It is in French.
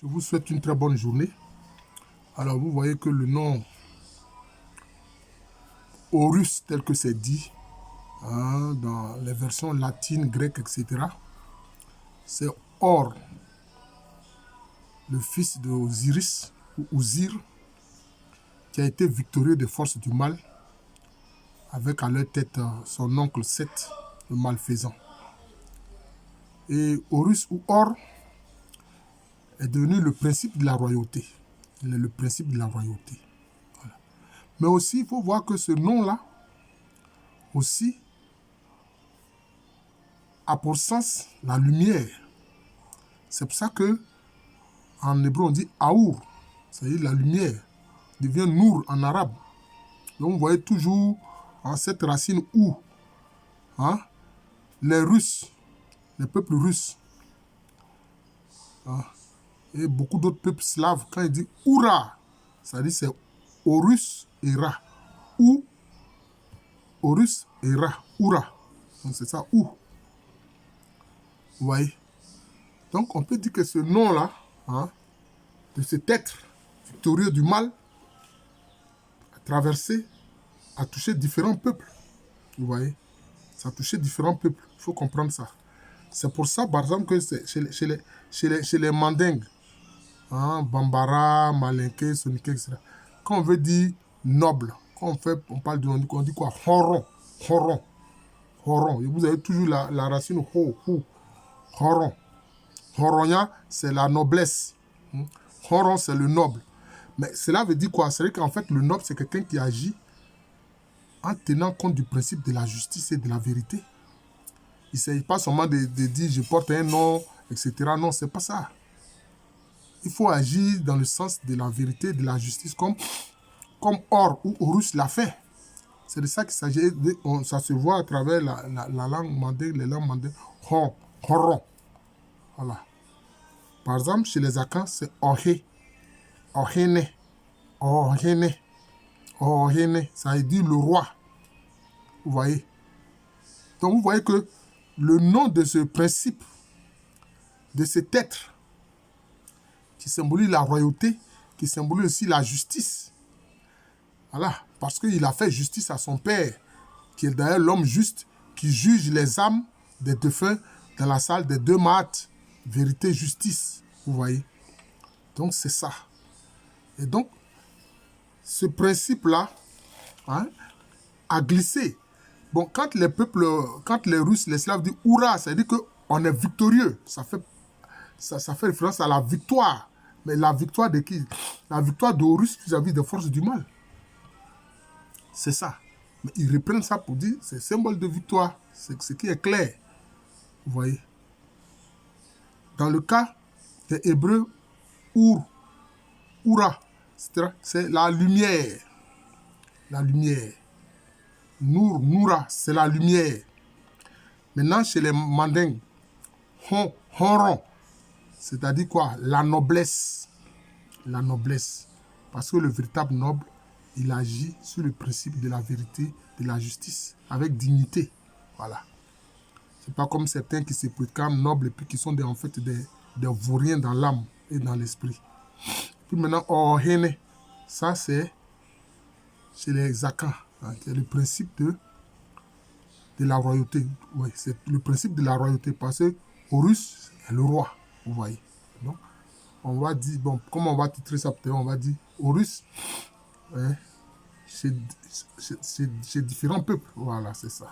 Je vous souhaite une très bonne journée. Alors, vous voyez que le nom Horus, tel que c'est dit, dans les versions latines, grecques, etc., c'est Or, le fils d'Osiris, ou Osir, qui a été victorieux des forces du mal, avec à leur tête son oncle Seth, le malfaisant. Et Horus ou Or est devenu le principe de la royauté. Il est le principe de la royauté. Voilà. Mais aussi, il faut voir que ce nom-là, aussi, a pour sens la lumière. C'est pour ça que en hébreu on dit Aour, c'est-à-dire la lumière, devient Nour en arabe. Donc vous voyez toujours cette racine ou, les Russes, les peuples russes, et beaucoup d'autres peuples slaves, quand ils disent Oura, ça dit c'est Horus et Ra, ou Horus et Ra, Oura. Donc c'est ça, ou. Vous voyez. Donc on peut dire que ce nom-là, de cet être victorieux du mal, a traversé, a touché différents peuples. Vous voyez. Ça a touché différents peuples. Il faut comprendre ça. C'est pour ça, par exemple, que chez les Mandingues, Bambara, Malinké, Soninké, etc., quand on veut dire noble, quand on parle de on dit quoi? Horon. Horon. Horon. Et vous avez toujours la racine ho, horon. Horonya, c'est la noblesse. Horon, c'est le noble. Mais cela veut dire quoi? C'est vrai qu'en fait, le noble, c'est quelqu'un qui agit en tenant compte du principe de la justice et de la vérité. Il ne s'agit pas seulement de dire je porte un nom, etc. Non, ce n'est pas ça. Il faut agir dans le sens de la vérité, de la justice, comme Or ou Horus l'a fait. C'est de ça qu'il s'agit. Ça se voit à travers la langue mandingue, les langues mandingues. Horon. Voilà. Par exemple, chez les Akans, c'est Ohé. Ohene. Ohene. Ohene. Ça veut dire le roi. Vous voyez. Donc vous voyez que le nom de ce principe, de cet être, qui symbolise la royauté, qui symbolise aussi la justice. Voilà, parce qu'il a fait justice à son père, qui est d'ailleurs l'homme juste, qui juge les âmes des défunts dans la salle des deux maths, vérité, justice. Vous voyez. Donc c'est ça. Et donc, ce principe-là a glissé. Bon, quand les peuples, quand les Russes, les Slaves disent Oura, ça veut dire qu'on est victorieux. Ça fait référence à la victoire. Mais la victoire de qui? La victoire d'Horus vis-à-vis des forces du mal. C'est ça. Mais ils reprennent ça pour dire c'est symbole de victoire. C'est ce qui est clair. Vous voyez. Dans le cas des Hébreux, Oura, etc., c'est la lumière. La lumière. Noura, c'est la lumière. Maintenant, chez les Mandingues, Horon, c'est-à-dire quoi? La noblesse. La noblesse. Parce que le véritable noble, il agit sur le principe de la vérité, de la justice, avec dignité. Voilà. C'est pas comme certains qui se prétendent nobles et puis qui sont en fait des vauriens dans l'âme et dans l'esprit. Puis maintenant, Ohene, ça c'est chez les Akans. C'est le principe de la royauté. Oui, c'est le principe de la royauté parce que Horus est le roi. Vous voyez. Donc, on va dire, bon, comment on va titrer ça peut-être? On va dire Horus, c'est différents peuples. Voilà, c'est ça.